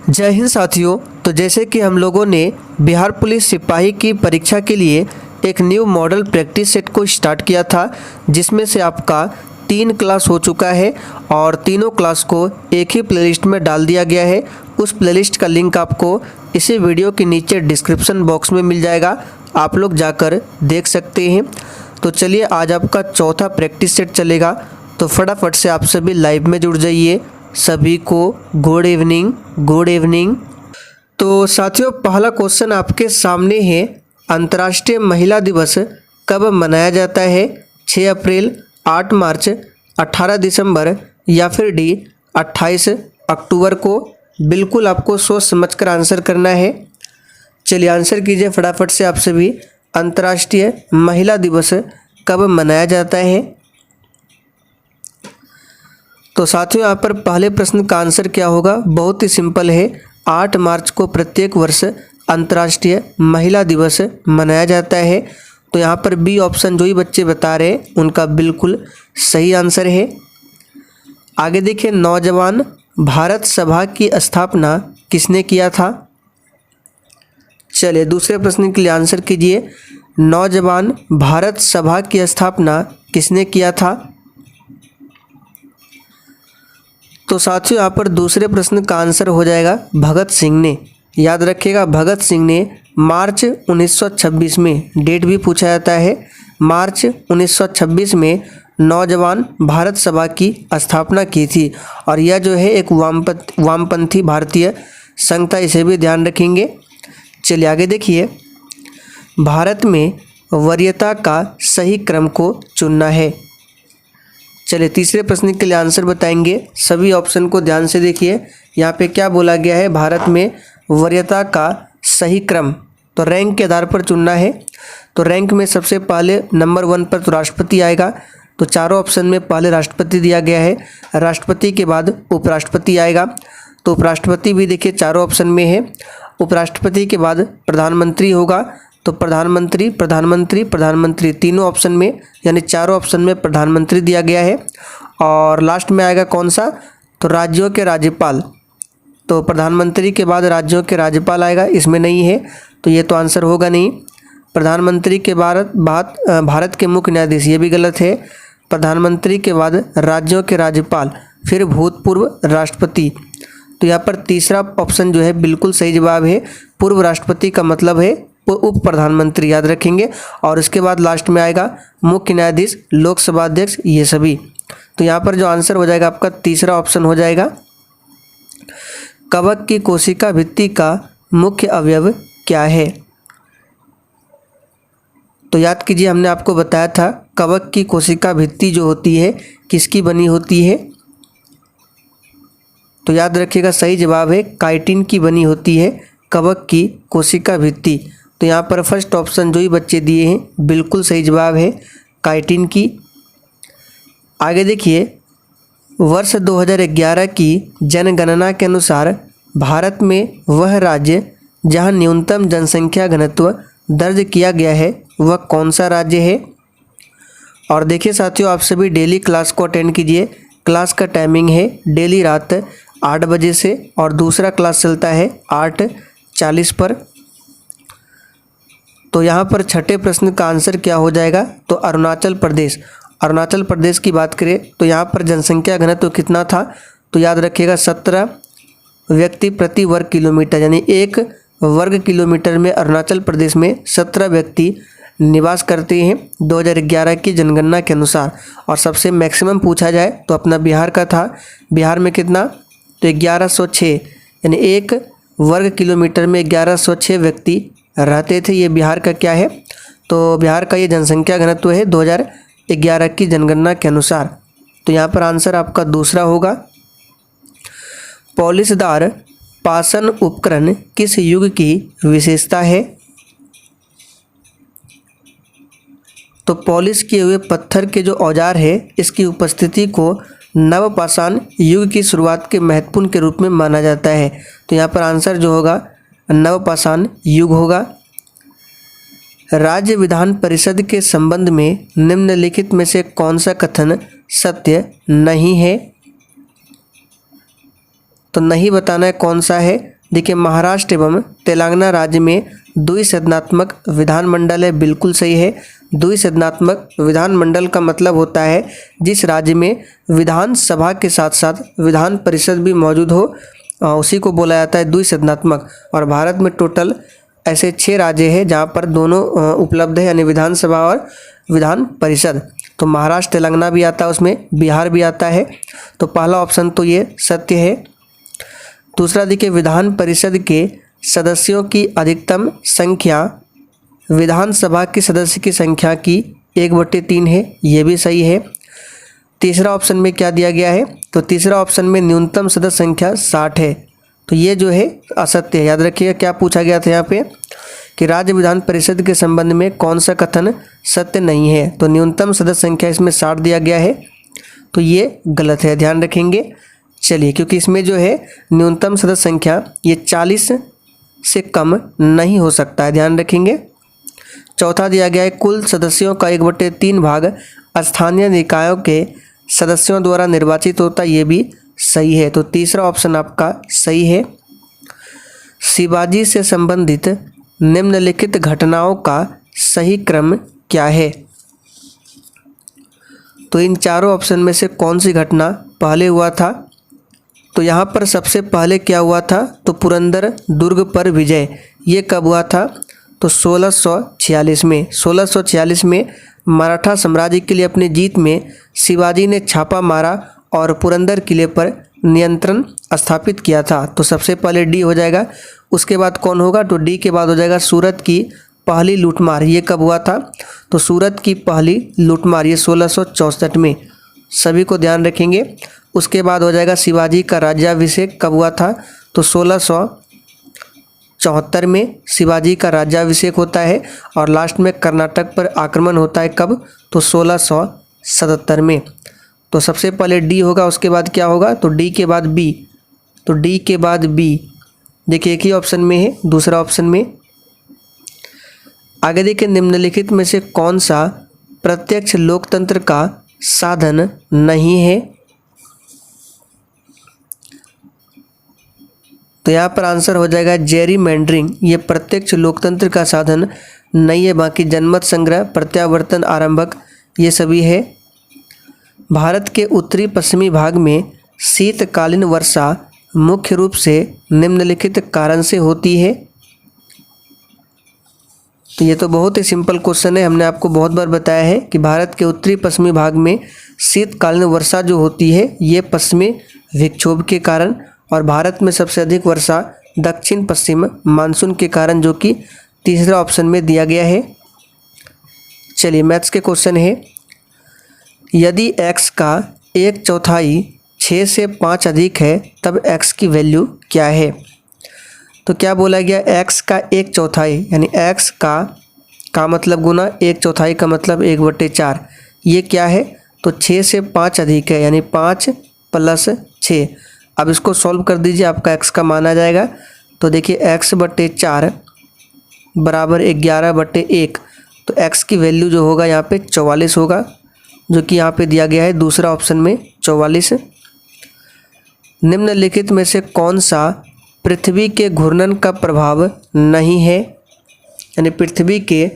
जय हिंद साथियों। तो जैसे कि हम लोगों ने बिहार पुलिस सिपाही की परीक्षा के लिए एक न्यू मॉडल प्रैक्टिस सेट को स्टार्ट किया था, जिसमें से आपका 3 क्लास हो चुका है और तीनों क्लास को एक ही प्लेलिस्ट में डाल दिया गया है। उस प्लेलिस्ट का लिंक आपको इसी वीडियो के नीचे डिस्क्रिप्शन बॉक्स में मिल जाएगा, आप लोग जाकर देख सकते हैं। तो चलिए, आज आपका चौथा प्रैक्टिस सेट चलेगा, तो फटाफट से आप सभी लाइव में जुड़ जाइए। सभी को गुड इवनिंग, गुड इवनिंग। तो साथियों, पहला क्वेश्चन आपके सामने है, अंतर्राष्ट्रीय महिला दिवस कब मनाया जाता है? 6 अप्रैल, 8 मार्च, 18 दिसंबर या फिर डी 28 अक्टूबर को? बिल्कुल आपको सोच समझकर आंसर करना है। चलिए आंसर कीजिए फटाफट से आप सभी। अंतर्राष्ट्रीय महिला दिवस कब मनाया जाता है? तो साथियों, यहाँ पर पहले प्रश्न का आंसर क्या होगा? बहुत ही सिंपल है, 8 मार्च को प्रत्येक वर्ष अंतर्राष्ट्रीय महिला दिवस मनाया जाता है। तो यहाँ पर बी ऑप्शन जो ही बच्चे बता रहे हैं उनका बिल्कुल सही आंसर है। आगे देखिए, नौजवान भारत सभा की स्थापना किसने किया था? चलिए दूसरे प्रश्न के लिए आंसर कीजिए। नौजवान भारत सभा की स्थापना किसने किया था? तो साथियों, यहाँ पर दूसरे प्रश्न का आंसर हो जाएगा भगत सिंह ने। याद रखिएगा, भगत सिंह ने मार्च 1926 में, डेट भी पूछा जाता है, मार्च 1926 में नौजवान भारत सभा की स्थापना की थी। और यह जो है एक वामपंथी भारतीय संघ था, इसे भी ध्यान रखेंगे। चलिए आगे देखिए, भारत में वरीयता का सही क्रम को चुनना है। चलिए तीसरे प्रश्न के लिए आंसर बताएंगे। सभी ऑप्शन को ध्यान से देखिए, यहाँ पे क्या बोला गया है? भारत में वरीयता का सही क्रम, तो रैंक के आधार पर चुनना है। तो रैंक में सबसे पहले नंबर 1 पर तो राष्ट्रपति आएगा, तो चारों ऑप्शन में पहले राष्ट्रपति दिया गया है। राष्ट्रपति के बाद उपराष्ट्रपति आएगा, तो उपराष्ट्रपति भी देखिए चारों ऑप्शन में है। उपराष्ट्रपति के बाद प्रधानमंत्री होगा, तो प्रधानमंत्री प्रधानमंत्री प्रधानमंत्री तीनों ऑप्शन में, यानी चारों ऑप्शन में प्रधानमंत्री दिया गया है। और लास्ट में आएगा कौन सा? तो राज्यों के राज्यपाल, तो प्रधानमंत्री के बाद राज्यों के राज्यपाल आएगा, इसमें नहीं है, तो ये तो आंसर होगा नहीं। प्रधानमंत्री के बाद भारत के मुख्य न्यायाधीश, ये भी गलत है। प्रधानमंत्री के बाद राज्यों के राज्यपाल, फिर भूतपूर्व राष्ट्रपति। तो यहाँ पर तीसरा ऑप्शन जो है बिल्कुल सही जवाब है। पूर्व राष्ट्रपति का मतलब है उप प्रधानमंत्री, याद रखेंगे। और इसके बाद लास्ट में आएगा मुख्य न्यायाधीश, लोकसभा अध्यक्ष, ये सभी। तो यहाँ पर जो आंसर हो जाएगा आपका तीसरा ऑप्शन हो जाएगा। कवक की कोशिका भित्ति का मुख्य अवयव क्या है? तो याद कीजिए, हमने आपको बताया था कवक की कोशिका भित्ति जो होती है किसकी बनी होती है? तो याद रखिएगा, सही जवाब है काइटिन की बनी होती है कवक की कोशिका भित्ति। तो यहाँ पर फर्स्ट ऑप्शन जो ही बच्चे दिए हैं बिल्कुल सही जवाब है काइटिन की। आगे देखिए, वर्ष 2011 की जनगणना के अनुसार भारत में वह राज्य जहां न्यूनतम जनसंख्या घनत्व दर्ज किया गया है वह कौन सा राज्य है? और देखिए साथियों, आप सभी डेली क्लास को अटेंड कीजिए। क्लास का टाइमिंग है डेली रात 8 बजे से, और दूसरा क्लास चलता है 8:40 पर। तो यहाँ पर छठे प्रश्न का आंसर क्या हो जाएगा? तो अरुणाचल प्रदेश। अरुणाचल प्रदेश की बात करें तो यहाँ पर जनसंख्या घनत्व कितना था? तो याद रखिएगा 17 व्यक्ति प्रति वर्ग किलोमीटर, यानी 1 वर्ग किलोमीटर में अरुणाचल प्रदेश में 17 व्यक्ति निवास करते हैं 2011 की जनगणना के अनुसार। और सबसे मैक्सिमम पूछा जाए तो अपना बिहार का था। बिहार में कितना? तो 1106, यानी 1 वर्ग किलोमीटर में 1106 व्यक्ति रहते थे। ये बिहार का क्या है? तो बिहार का ये जनसंख्या घनत्व है 2011 की जनगणना के अनुसार। तो यहाँ पर आंसर आपका दूसरा होगा। पॉलिशदार पाषाण उपकरण किस युग की विशेषता है? तो पॉलिश किए हुए पत्थर के जो औजार है इसकी उपस्थिति को नवपाषाण युग की शुरुआत के महत्वपूर्ण के रूप में माना जाता है। तो यहाँ पर आंसर जो होगा नवपाषाण युग होगा। राज्य विधान परिषद के संबंध में निम्नलिखित में से कौन सा कथन सत्य नहीं है? तो नहीं बताना है कौन सा है। देखिए महाराष्ट्र एवं तेलंगाना राज्य में द्विसदनात्मक विधानमंडल है, बिल्कुल सही है। द्विसदनात्मक विधानमंडल का मतलब होता है जिस राज्य में विधानसभा के साथ साथ विधान परिषद भी मौजूद हो, उसी को बोला जाता है द्विसदनात्मक। और भारत में टोटल ऐसे 6 राज्य हैं जहाँ पर दोनों उपलब्ध है, यानी विधानसभा और विधान परिषद। तो महाराष्ट्र तेलंगाना भी आता है, उसमें बिहार भी आता है। तो पहला ऑप्शन तो ये सत्य है। दूसरा देखिए, विधान परिषद के सदस्यों की अधिकतम संख्या विधानसभा के सदस्य की संख्या की 1/3 है, ये भी सही है। तीसरा ऑप्शन में क्या दिया गया है, तो तीसरा ऑप्शन में न्यूनतम सदस्य संख्या 60 है, तो ये जो है असत्य है। याद रखिएगा क्या पूछा गया था यहाँ पे कि राज्य विधान परिषद के संबंध में कौन सा कथन सत्य नहीं है, तो न्यूनतम सदस्य संख्या इसमें 60 दिया गया है, तो ये गलत है, ध्यान रखेंगे। चलिए, क्योंकि इसमें जो है न्यूनतम सदस्य संख्या ये 40 से कम नहीं हो सकता है, ध्यान रखेंगे। चौथा दिया गया है कुल सदस्यों का 1/3 भाग स्थानीय निकायों के सदस्यों द्वारा निर्वाचित होता, ये भी सही है। तो तीसरा ऑप्शन आपका सही है। शिवाजी से संबंधित निम्नलिखित घटनाओं का सही क्रम क्या है, तो इन चारों ऑप्शन में से कौन सी घटना पहले हुआ था, तो यहाँ पर सबसे पहले क्या हुआ था, तो पुरंदर दुर्ग पर विजय, ये कब हुआ था, तो 1646 में। 1646 में मराठा साम्राज्य के लिए अपनी जीत में शिवाजी ने छापा मारा और पुरंदर किले पर नियंत्रण स्थापित किया था, तो सबसे पहले डी हो जाएगा। उसके बाद कौन होगा, तो डी के बाद हो जाएगा सूरत की पहली लूटमार, ये कब हुआ था, तो सूरत की पहली लूटमार ये 1664 में, सभी को ध्यान रखेंगे। उसके बाद हो जाएगा शिवाजी का राज्याभिषेक कब हुआ था, तो 1674 में शिवाजी का राज्याभिषेक होता है। और लास्ट में कर्नाटक पर आक्रमण होता है कब, तो 1677 में। तो सबसे पहले डी होगा, उसके बाद क्या होगा, तो डी के बाद बी, तो डी के बाद बी देखिए एक ही ऑप्शन में है, दूसरा ऑप्शन में। आगे देखिए निम्नलिखित में से कौन सा प्रत्यक्ष लोकतंत्र का साधन नहीं है, तो यहाँ पर आंसर हो जाएगा जेरीमैंडरिंग, ये प्रत्यक्ष लोकतंत्र का साधन नहीं है। बाकी जनमत संग्रह, प्रत्यावर्तन आरंभक, ये सभी है। भारत के उत्तरी पश्चिमी भाग में शीतकालीन वर्षा मुख्य रूप से निम्नलिखित कारण से होती है, तो ये तो बहुत ही सिंपल क्वेश्चन है, हमने आपको बहुत बार बताया है कि भारत के उत्तरी पश्चिमी भाग में शीतकालीन वर्षा जो होती है ये पश्चिमी विक्षोभ के कारण, और भारत में सबसे अधिक वर्षा दक्षिण पश्चिम मानसून के कारण, जो कि तीसरा ऑप्शन में दिया गया है। चलिए मैथ्स के क्वेश्चन है, यदि x का 1/4 6 से 5 अधिक है तब x की वैल्यू क्या है, तो क्या बोला गया, x का 1/4 यानी x का मतलब गुना 1/4 का मतलब 1/4, ये क्या है, तो 6 से 5 अधिक है, यानी 5 + 6। अब इसको सॉल्व कर दीजिए, आपका x का मान आ जाएगा। तो देखिए x/4 बराबर 11/1, तो x की वैल्यू जो होगा यहाँ पे 44 होगा, जो कि यहाँ पे दिया गया है दूसरा ऑप्शन में 44। निम्नलिखित में से कौन सा पृथ्वी के घूर्णन का प्रभाव नहीं है, यानी पृथ्वी के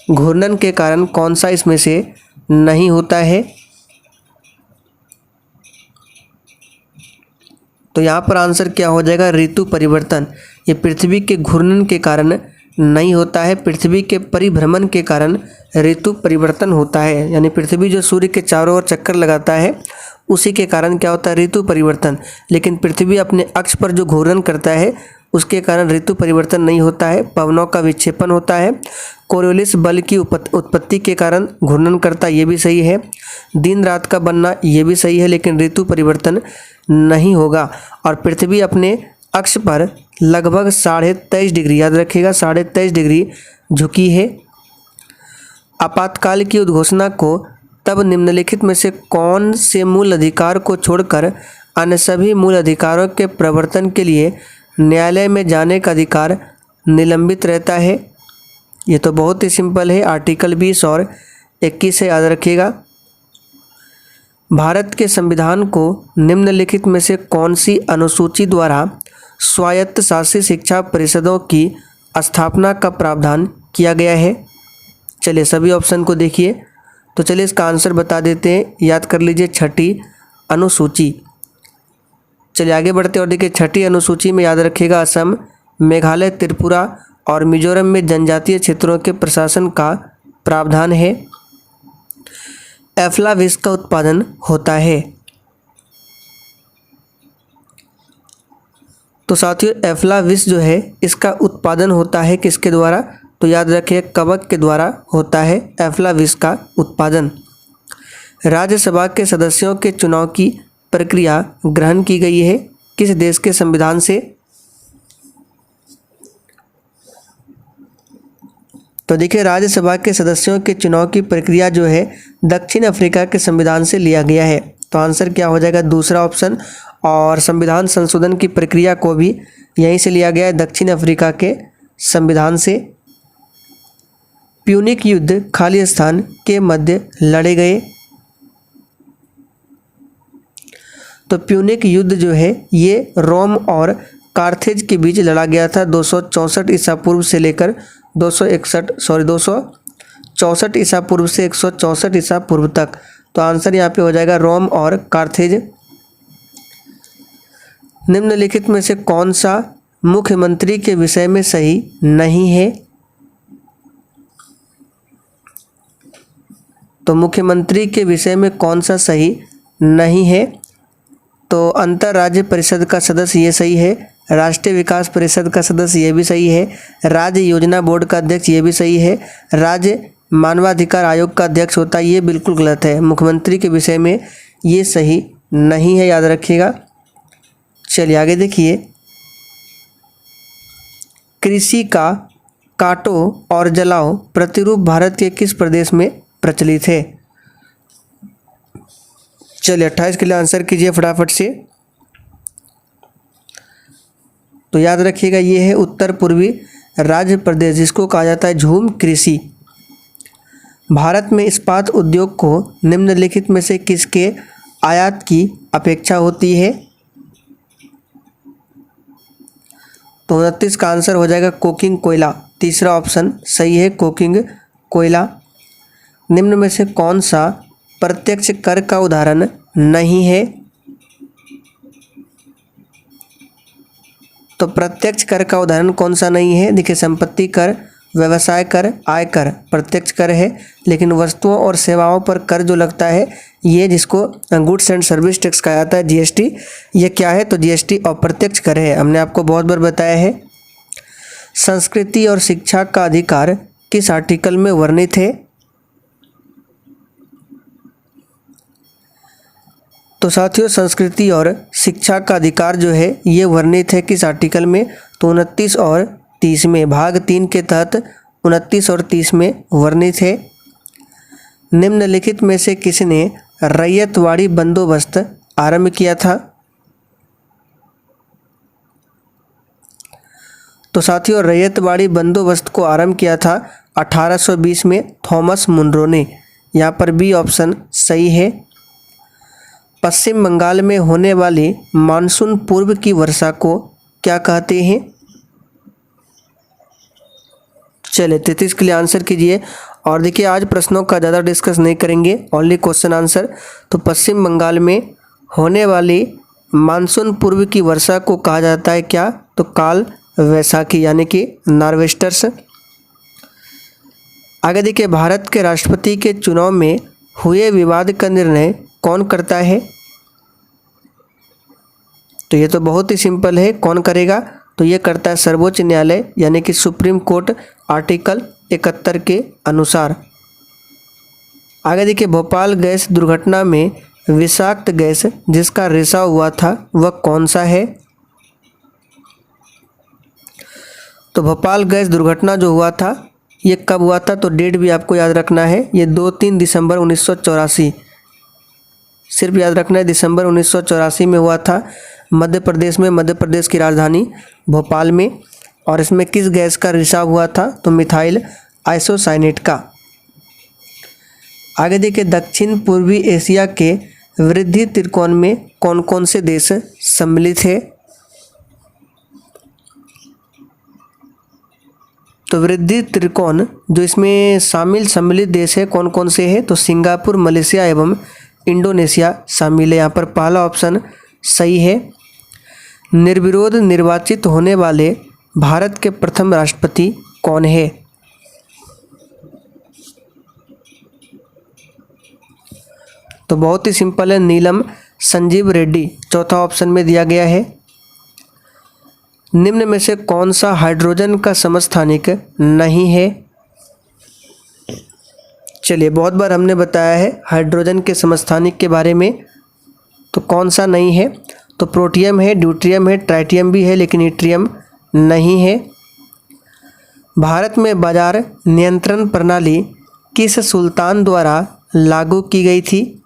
घूर्णन के कारण कौन सा इसमें से नहीं होता है, तो यहाँ पर आंसर क्या हो जाएगा, ऋतु परिवर्तन। ये पृथ्वी के घूर्णन के कारण नहीं होता है, पृथ्वी के परिभ्रमण के कारण ऋतु परिवर्तन होता है, यानी पृथ्वी जो सूर्य के चारों ओर चक्कर लगाता है उसी के कारण क्या होता है, ऋतु परिवर्तन। लेकिन पृथ्वी अपने अक्ष पर जो घूर्णन करता है उसके कारण ऋतु परिवर्तन नहीं होता है, पवनों का विक्षेपण होता है। कोरियोलिस बल की उत्पत्ति के कारण घूर्णन करता, ये भी सही है। दिन रात का बनना, ये भी सही है, लेकिन ऋतु परिवर्तन नहीं होगा। और पृथ्वी अपने अक्ष पर लगभग 23.5 डिग्री, याद रखिएगा 23.5 डिग्री झुकी है। आपातकाल की उद्घोषणा को तब निम्नलिखित में से कौन से मूल अधिकार को छोड़कर अन्य सभी मूल अधिकारों के प्रवर्तन के लिए न्यायालय में जाने का अधिकार निलंबित रहता है, ये तो बहुत ही सिंपल है, आर्टिकल 20 और 21 से याद रखिएगा। भारत के संविधान को निम्नलिखित में से कौन सी अनुसूची द्वारा स्वायत्त शासी शिक्षा परिषदों की स्थापना का प्रावधान किया गया है? चलिए सभी ऑप्शन को देखिए। तो चलिए इसका आंसर बता देते हैं, याद कर लीजिए, छठी अनुसूची। चलिए आगे बढ़ते और देखिए छठी अनुसूची में याद रखिएगा असम, मेघालय, त्रिपुरा और मिजोरम में जनजातीय क्षेत्रों के प्रशासन का प्रावधान है। एफ्लाविस का उत्पादन होता है। तो साथियों एफ्लाविस जो है इसका उत्पादन होता है किसके द्वारा? तो याद रखिए कवक के द्वारा होता है एफ्लाविस का उत्पादन। राज्यसभा के सदस्यों के चुनाव की प्रक्रिया ग्रहण की गई है किस देश के संविधान से? तो देखिए राज्यसभा के सदस्यों के चुनाव की प्रक्रिया जो है दक्षिण अफ्रीका के संविधान से लिया गया है। तो आंसर क्या हो जाएगा? दूसरा ऑप्शन। और संविधान संशोधन की प्रक्रिया को भी यहीं से लिया गया है, दक्षिण अफ्रीका के संविधान से। प्यूनिक युद्ध खालिस्तान के मध्य लड़े गए। तो प्यूनिक युद्ध जो है ये रोम और कार्थेज के बीच लड़ा गया था 264 ईसा पूर्व से लेकर 264 ईसा पूर्व से 164 ईसा पूर्व तक। तो आंसर यहाँ पे हो जाएगा रोम और कार्थेज। निम्नलिखित में से कौन सा मुख्यमंत्री के विषय में सही नहीं है? तो मुख्यमंत्री के विषय में कौन सा सही नहीं है? तो अंतर्राज्य परिषद का सदस्य ये सही है, राष्ट्रीय विकास परिषद का सदस्य ये भी सही है, राज्य योजना बोर्ड का अध्यक्ष ये भी सही है, राज्य मानवाधिकार आयोग का अध्यक्ष होता है ये बिल्कुल गलत है। मुख्यमंत्री के विषय में ये सही नहीं है, याद रखिएगा। चलिए आगे देखिए, कृषि का काटो और जलाओ प्रतिरूप भारत के किस प्रदेश में प्रचलित है? चलिए 28 के लिए आंसर कीजिए फटाफट से। तो याद रखिएगा ये है उत्तर पूर्वी राज्य प्रदेश, जिसको कहा जाता है झूम कृषि। भारत में इस्पात उद्योग को निम्नलिखित में से किसके आयात की अपेक्षा होती है? तो 29 का आंसर हो जाएगा कोकिंग कोयला। तीसरा ऑप्शन सही है, कोकिंग कोयला। निम्न में से कौन सा प्रत्यक्ष कर का उदाहरण नहीं है? तो प्रत्यक्ष कर का उदाहरण कौन सा नहीं है? देखिए संपत्ति कर, व्यवसाय कर, आय कर प्रत्यक्ष कर है, लेकिन वस्तुओं और सेवाओं पर कर जो लगता है ये जिसको गुड्स एंड सर्विस टैक्स कहा जाता है, जीएसटी, ये क्या है? तो जीएसटी अप्रत्यक्ष कर है। हमने आपको बहुत बार बताया है। संस्कृति और शिक्षा का अधिकार किस आर्टिकल में वर्णित है? तो साथियों संस्कृति और शिक्षा का अधिकार जो है ये वर्णित है किस आर्टिकल में? तो 29 और 30 में, भाग 3 के तहत 29 और 30 में वर्णित है। निम्नलिखित में से किसने रैयतवाड़ी बंदोबस्त आरंभ किया था? तो साथियों रैयतवाड़ी बंदोबस्त को आरंभ किया था 1820 में थॉमस मुनरो ने। यहाँ पर बी ऑप्शन सही है। पश्चिम बंगाल में होने वाली मानसून पूर्व की वर्षा को क्या कहते हैं? चलिए 33 के लिए आंसर कीजिए। और देखिए आज प्रश्नों का ज़्यादा डिस्कस नहीं करेंगे, ओनली क्वेश्चन आंसर। तो पश्चिम बंगाल में होने वाली मानसून पूर्व की वर्षा को कहा जाता है क्या? तो काल वैसाखी यानी कि नार्वेस्टर्स। आगे देखिए, भारत के राष्ट्रपति के चुनाव में हुए विवाद का निर्णय कौन करता है? तो ये तो बहुत ही सिंपल है, कौन करेगा? तो ये करता है सर्वोच्च न्यायालय यानी कि सुप्रीम कोर्ट, आर्टिकल 71 के अनुसार। आगे देखिए, भोपाल गैस दुर्घटना में विषाक्त गैस जिसका रिसाव हुआ था वह कौन सा है? तो भोपाल गैस दुर्घटना जो हुआ था ये कब हुआ था? तो डेट भी आपको याद रखना है, ये 2-3 दिसंबर 1984, सिर्फ याद रखना है दिसंबर 1984 में हुआ था मध्य प्रदेश में, मध्य प्रदेश की राजधानी भोपाल में। और इसमें किस गैस का रिसाव हुआ था? तो मिथाइल आइसोसाइनेट का। आगे देखिए, दक्षिण पूर्वी एशिया के वृद्धि त्रिकोण में कौन कौन से देश सम्मिलित है? तो वृद्धि त्रिकोण जो इसमें सम्मिलित देश है कौन कौन से है, तो सिंगापुर, मलेशिया एवं इंडोनेशिया शामिल है। यहाँ पर पहला ऑप्शन सही है। निर्विरोध निर्वाचित होने वाले भारत के प्रथम राष्ट्रपति कौन है? तो बहुत ही सिंपल है, नीलम संजीव रेड्डी चौथा ऑप्शन में दिया गया है। निम्न में से कौन सा हाइड्रोजन का समस्थानिक नहीं है? चलिए, बहुत बार हमने बताया है हाइड्रोजन के समस्थानिक के बारे में, तो कौन सा नहीं है? तो प्रोटियम है, ड्यूट्रियम है, ट्राइटियम भी है, लेकिन इट्रियम नहीं है। भारत में बाजार नियंत्रण प्रणाली किस सुल्तान द्वारा लागू की गई थी?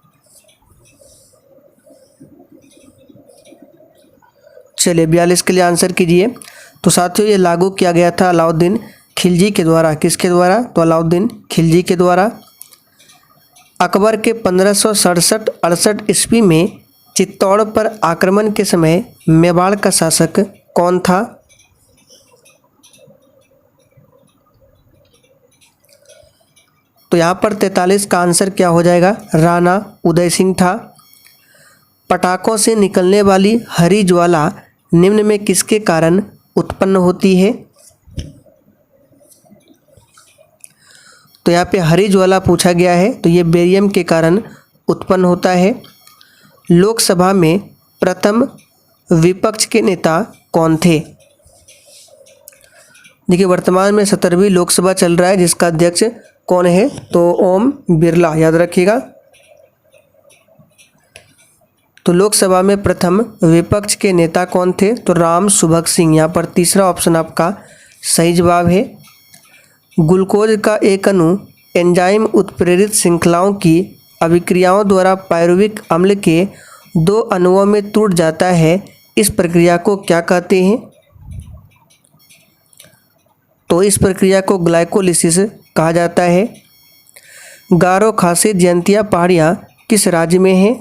चलिए 42 के लिए आंसर कीजिए। तो साथियों, ये लागू किया गया था अलाउद्दीन खिलजी के द्वारा। किसके द्वारा? तो अलाउद्दीन खिलजी के द्वारा। अकबर के 1567-68 ईस्वी में चित्तौड़ पर आक्रमण के समय मेवाड़ का शासक कौन था? तो यहाँ पर 43 का आंसर क्या हो जाएगा? राणा उदय सिंह था। पटाखों से निकलने वाली हरी ज्वाला निम्न में किसके कारण उत्पन्न होती है? तो यहाँ पे हरी ज्वाला पूछा गया है, तो ये बेरियम के कारण उत्पन्न होता है। लोकसभा में प्रथम विपक्ष के नेता कौन थे? देखिए, वर्तमान में 17वीं लोकसभा चल रहा है, जिसका अध्यक्ष कौन है? तो ओम बिरला, याद रखिएगा। तो लोकसभा में प्रथम विपक्ष के नेता कौन थे? तो राम सुभग सिंह। यहाँ पर तीसरा ऑप्शन आपका सही जवाब है। ग्लूकोज का एक अणु एंजाइम उत्प्रेरित श्रृंखलाओं की अभिक्रियाओं द्वारा पायरुविक अम्ल के 2 अणुओं में टूट जाता है। इस प्रक्रिया को क्या कहते हैं? तो इस प्रक्रिया को ग्लाइकोलिसिस कहा जाता है। गारो खासी जयंतिया पहाड़ियाँ किस राज्य में हैं?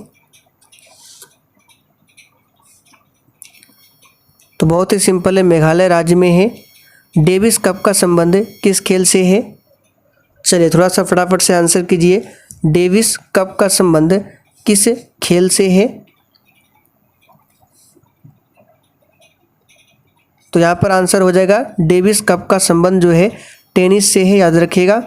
तो बहुत ही सिंपल है, मेघालय राज्य में है। डेविस कप का संबंध किस खेल से है? चलिए थोड़ा सा फटाफट से आंसर कीजिए। डेविस कप का संबंध किस खेल से है? तो यहाँ पर आंसर हो जाएगा डेविस कप का संबंध जो है टेनिस से है, याद रखिएगा।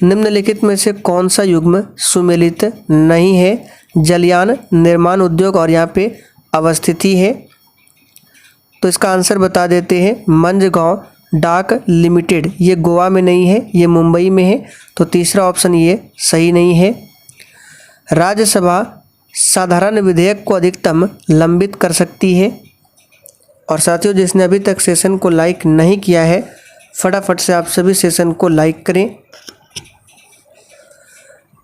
निम्नलिखित में से कौन सा युग्म सुमेलित नहीं है? जलयान, निर्माण उद्योग और यहाँ पे अवस्थिति है। तो इसका आंसर बता देते हैं। मंझगांव डाक लिमिटेड, ये गोवा में नहीं है, ये मुंबई में है। तो तीसरा ऑप्शन ये सही नहीं है। राज्यसभा साधारण विधेयक को अधिकतम लंबित कर सकती है। और साथियों, जिसने अभी तक सेशन को लाइक नहीं किया है, फटाफट से आप सभी सेशन को लाइक करें।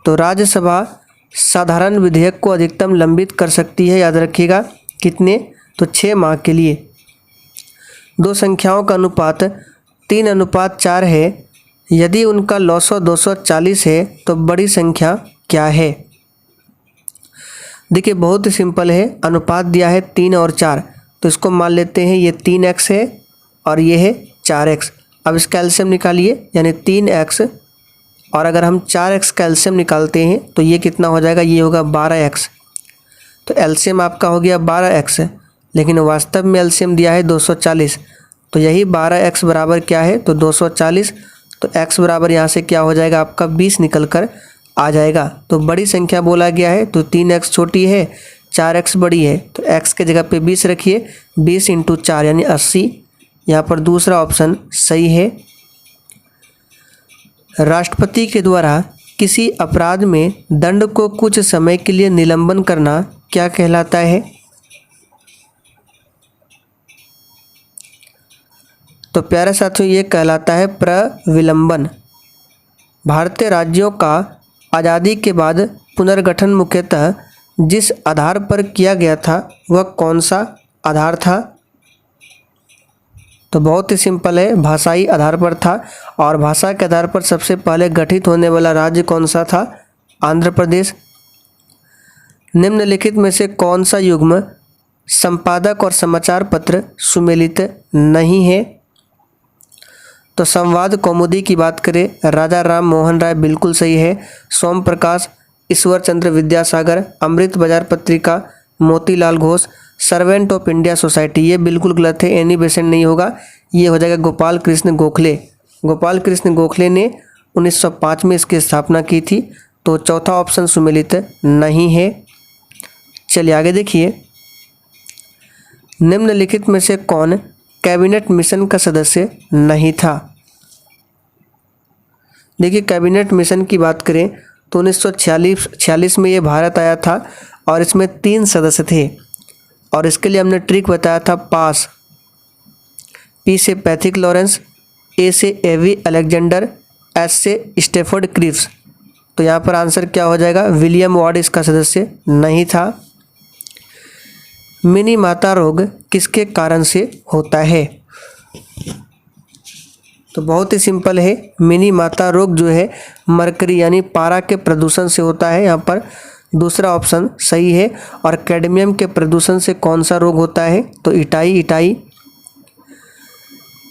तो राज्यसभा साधारण विधेयक को अधिकतम लंबित कर सकती है, याद रखिएगा। कितने? तो 6 माह के लिए। 2 संख्याओं का अनुपात 3:4 है। यदि उनका लॉसो 240 है तो बड़ी संख्या क्या है? देखिए, बहुत ही सिंपल है। अनुपात दिया है 3 और 4, तो इसको मान लेते हैं ये 3x है और ये है 4x। अब इसका एलसीएम निकालिए, यानी 3x, और अगर हम 4x का एलसीएम निकालते हैं तो ये कितना हो जाएगा? ये होगा 12x। तो एलसीएम आपका हो गया 12x, लेकिन वास्तव में एलसीएम दिया है 240। तो यही 12x बराबर क्या है? तो 240। तो x बराबर यहाँ से क्या हो जाएगा? आपका 20 निकल कर आ जाएगा। तो बड़ी संख्या बोला गया है, तो 3x छोटी है, 4x बड़ी है। तो x के जगह पे 20 रखिए। 20 × 4 यानी 80। यहाँ पर दूसरा ऑप्शन सही है। राष्ट्रपति के द्वारा किसी अपराध में दंड को कुछ समय के लिए निलंबन करना क्या कहलाता है? तो प्यारे साथियों, ये कहलाता है प्रविलंबन। भारतीय राज्यों का आज़ादी के बाद पुनर्गठन मुख्यतः जिस आधार पर किया गया था, वह कौन सा आधार था? तो बहुत ही सिंपल है, भाषाई आधार पर था। और भाषा के आधार पर सबसे पहले गठित होने वाला राज्य कौन सा था? आंध्र प्रदेश। निम्नलिखित में से कौन सा युग्म संपादक और समाचार पत्र सुमेलित नहीं है? तो संवाद कौमुदी की बात करें, राजा राम मोहन राय बिल्कुल सही है। सोम प्रकाश, ईश्वर चंद्र विद्यासागर, अमृत बाजार पत्रिका, Motilal Ghosh, servant of India society, ये बिल्कुल गलत है। एनी बेसेंट नहीं होगा, ये हो जाएगा गोपाल कृष्ण गोखले। गोपाल कृष्ण गोखले ने 1905 में इसकी स्थापना की थी। तो चौथा ऑप्शन सुमेलित नहीं है। चलिए आगे देखिए, निम्नलिखित में से कौन कैबिनेट मिशन का सदस्य नहीं था। देखिए कैबिनेट मिशन की बात करें तो 1946 में ये भारत आया था और इसमें 3 सदस्य थे और इसके लिए हमने ट्रिक बताया था पास। पी से पैथिक लॉरेंस, ए से एवी अलेक्जेंडर, एस से स्टेफर्ड क्रिप्स। तो यहाँ पर आंसर क्या हो जाएगा, विलियम वार्ड इसका सदस्य नहीं था। मिनी माता रोग किसके कारण से होता है। तो बहुत ही सिंपल है, मिनी माता रोग जो है मरकरी यानी पारा के प्रदूषण से होता है। यहाँ पर दूसरा ऑप्शन सही है। और कैडमियम के प्रदूषण से कौन सा रोग होता है, तो इटाई।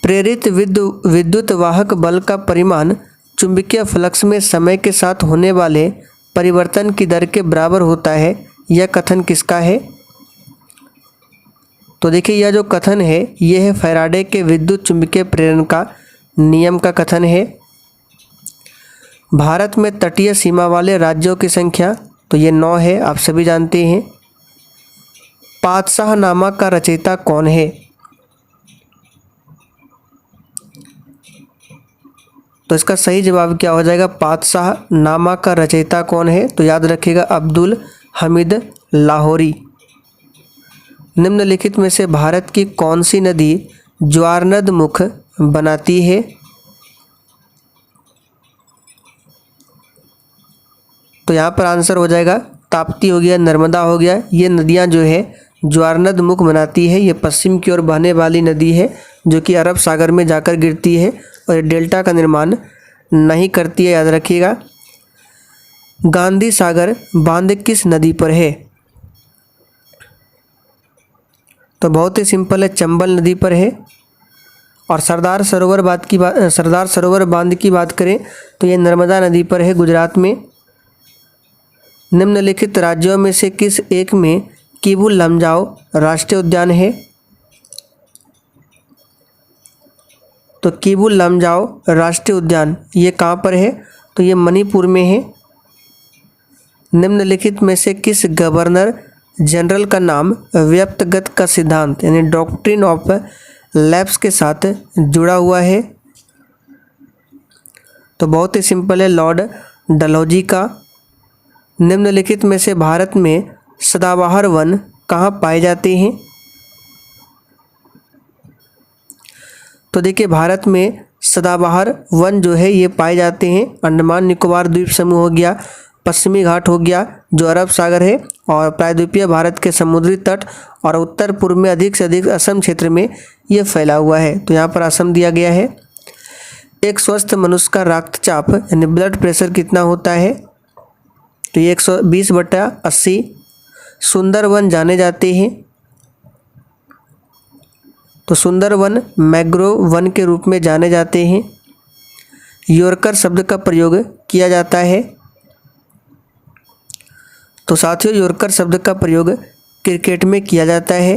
प्रेरित विद्युत वाहक बल का परिमाण चुंबकीय फ्लक्स में समय के साथ होने वाले परिवर्तन की दर के बराबर होता है, यह कथन किसका है। तो देखिए यह जो कथन है यह है फैराडे के विद्युत चुंबकीय प्रेरण का नियम का कथन है। भारत में तटीय सीमा वाले राज्यों की संख्या, तो ये 9 है, आप सभी जानते हैं। पातशाहनामा का रचयिता कौन है। तो इसका सही जवाब क्या हो जाएगा, पातशाहनामा का रचयिता कौन है, तो याद रखिएगा अब्दुल हमीद लाहौरी। निम्नलिखित में से भारत की कौन सी नदी ज्वारनद मुख बनाती है। तो यहाँ पर आंसर हो जाएगा ताप्ती हो गया, नर्मदा हो गया। ये नदियाँ जो है ज्वारनद मुख बनाती है। ये पश्चिम की ओर बहने वाली नदी है जो कि अरब सागर में जाकर गिरती है और डेल्टा का निर्माण नहीं करती है, याद रखिएगा। गांधी सागर बांध किस नदी पर है। तो बहुत ही सिंपल है, चंबल नदी पर है। और सरदार सरोवर बांध की बात करें तो ये नर्मदा नदी पर है, गुजरात में। निम्नलिखित राज्यों में से किस एक में किबुल लमजाओ राष्ट्रीय उद्यान है। तो किबुल लमजाओ राष्ट्रीय उद्यान ये कहाँ पर है, तो ये मणिपुर में है। निम्नलिखित में से किस गवर्नर जनरल का नाम व्यक्तिगत का सिद्धांत यानी डॉक्ट्रिन ऑफ लैप्स के साथ जुड़ा हुआ है। तो बहुत ही सिंपल है, लॉर्ड डलहौजी का। निम्नलिखित में से भारत में सदाबहार वन कहाँ पाए जाते हैं। तो देखिए भारत में सदाबहार वन जो है ये पाए जाते हैं अंडमान निकोबार द्वीप समूह हो गया, पश्चिमी घाट हो गया जो अरब सागर है, और प्रायद्वीपीय भारत के समुद्री तट और उत्तर पूर्व में अधिक से अधिक असम क्षेत्र में ये फैला हुआ है। तो यहाँ पर असम दिया गया है। एक स्वस्थ मनुष्य का रक्तचाप यानी ब्लड प्रेशर कितना होता है, तो ये 120/80। सुंदरवन जाने जाते हैं, तो सुंदरवन मैंग्रोव वन के रूप में जाने जाते हैं। यॉर्कर शब्द का प्रयोग किया जाता है। तो साथियों यॉर्कर शब्द का प्रयोग क्रिकेट में किया जाता है।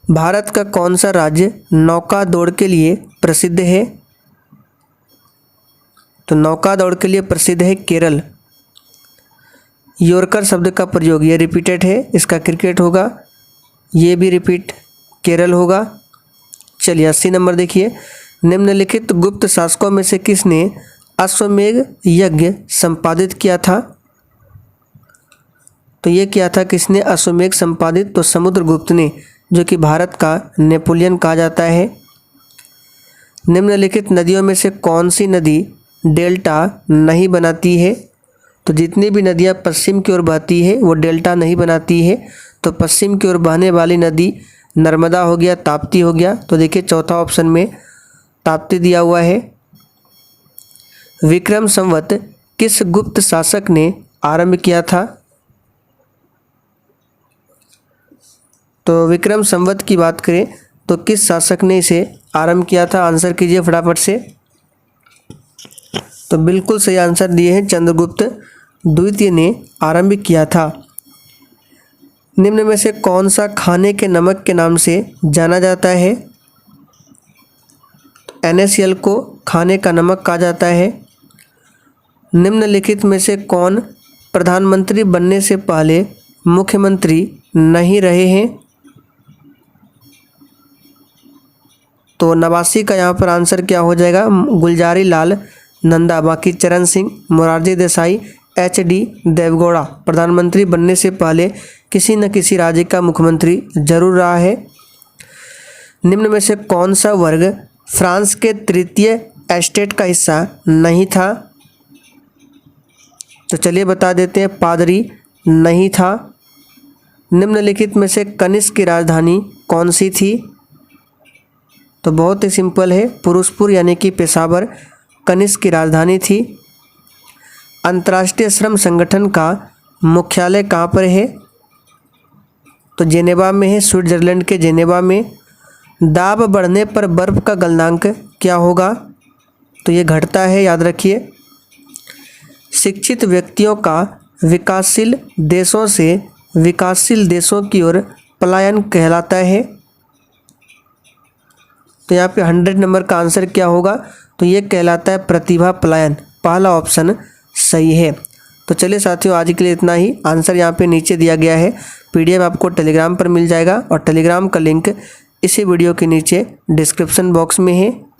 भारत का कौन सा राज्य नौका दौड़ के लिए प्रसिद्ध है। तो नौका दौड़ के लिए प्रसिद्ध है केरल। यॉर्कर शब्द का प्रयोग ये रिपीटेड है, इसका क्रिकेट होगा, ये भी रिपीट केरल होगा। चलिए 80 नंबर देखिए, निम्नलिखित गुप्त शासकों में से किसने अश्वमेध यज्ञ संपादित किया था। तो ये किया था किसने अश्वमेध संपादित, तो समुद्रगुप्त ने, जो कि भारत का नेपोलियन कहा जाता है। निम्नलिखित नदियों में से कौन सी नदी डेल्टा नहीं बनाती है। तो जितनी भी नदियाँ पश्चिम की ओर बहती है वो डेल्टा नहीं बनाती है। तो पश्चिम की ओर बहने वाली नदी नर्मदा हो गया, ताप्ती हो गया। तो देखिए चौथा ऑप्शन में ताप्ती दिया हुआ है। विक्रम संवत किस गुप्त शासक ने आरंभ किया था। तो विक्रम संवत की बात करें तो किस शासक ने इसे आरंभ किया था? आंसर कीजिए फटाफट से। तो बिल्कुल सही आंसर दिए हैं, चंद्रगुप्त द्वितीय ने आरंभ किया था। निम्न में से कौन सा खाने के नमक के नाम से जाना जाता है? NaCl को खाने का नमक कहा जाता है। निम्नलिखित में से कौन प्रधानमंत्री बनने से पहले मुख्यमंत्री नहीं रहे हैं? तो 89 का यहाँ पर आंसर क्या हो जाएगा? गुलजारी लाल नंदा। बाकी चरण सिंह, मोरारजी देसाई, HD देवगौड़ा प्रधानमंत्री बनने से पहले किसी न किसी राज्य का मुख्यमंत्री जरूर रहा है। निम्न में से कौन सा वर्ग फ्रांस के तृतीय एस्टेट का हिस्सा नहीं था? तो चलिए बता देते हैं, पादरी नहीं था। निम्नलिखित में से कनिष्क की राजधानी कौन सी थी? तो बहुत ही सिंपल है, पुरुषपुर यानी कि पेशावर कनिष्क की राजधानी थी। अंतर्राष्ट्रीय श्रम संगठन का मुख्यालय कहाँ पर है? तो जेनेवा में है, स्विट्जरलैंड के जेनेवा में। दाब बढ़ने पर बर्फ़ का गलनांक क्या होगा? तो ये घटता है, याद रखिए। शिक्षित व्यक्तियों का विकासशील देशों से विकासशील देशों की ओर पलायन कहलाता है। तो यहाँ पे 100 नंबर का आंसर क्या होगा? तो ये कहलाता है प्रतिभा पलायन। पहला ऑप्शन सही है। तो चलिए साथियों, आज के लिए इतना ही। आंसर यहाँ पे नीचे दिया गया है, PDF आपको टेलीग्राम पर मिल जाएगा और टेलीग्राम का लिंक इसी वीडियो के नीचे डिस्क्रिप्शन बॉक्स में है।